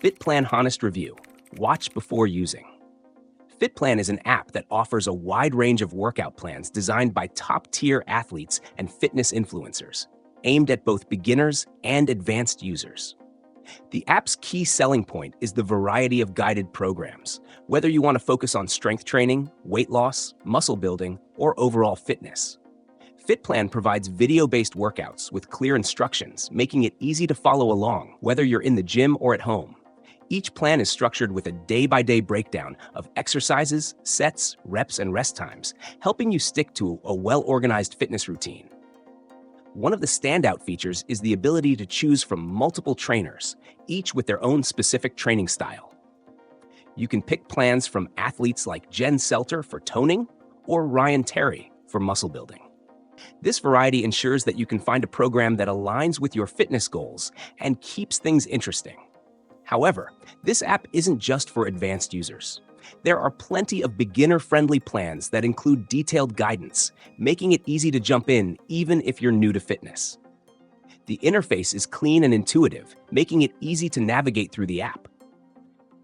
Fitplan Honest Review. Watch before using. Fitplan is an app that offers a wide range of workout plans designed by top-tier athletes and fitness influencers, aimed at both beginners and advanced users. The app's key selling point is the variety of guided programs, whether you want to focus on strength training, weight loss, muscle building, or overall fitness. Fitplan provides video-based workouts with clear instructions, making it easy to follow along, whether you're in the gym or at home. Each plan is structured with a day-by-day breakdown of exercises, sets, reps, and rest times, helping you stick to a well-organized fitness routine. One of the standout features is the ability to choose from multiple trainers, each with their own specific training style. You can pick plans from athletes like Jen Selter for toning or Ryan Terry for muscle building. This variety ensures that you can find a program that aligns with your fitness goals and keeps things interesting. However, this app isn't just for advanced users. There are plenty of beginner-friendly plans that include detailed guidance, making it easy to jump in even if you're new to fitness. The interface is clean and intuitive, making it easy to navigate through the app.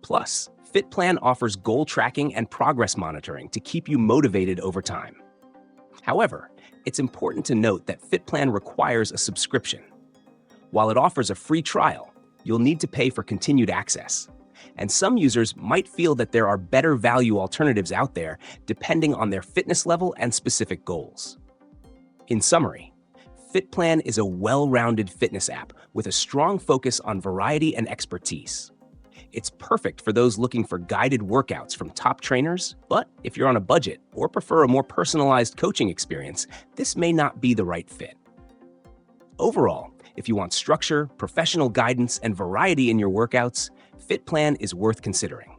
Plus, Fitplan offers goal tracking and progress monitoring to keep you motivated over time. However, it's important to note that Fitplan requires a subscription. While it offers a free trial, you'll need to pay for continued access. And some users might feel that there are better value alternatives out there depending on their fitness level and specific goals. In summary, Fitplan is a well-rounded fitness app with a strong focus on variety and expertise. It's perfect for those looking for guided workouts from top trainers, but if you're on a budget or prefer a more personalized coaching experience, this may not be the right fit. Overall, if you want structure, professional guidance, and variety in your workouts, Fitplan is worth considering.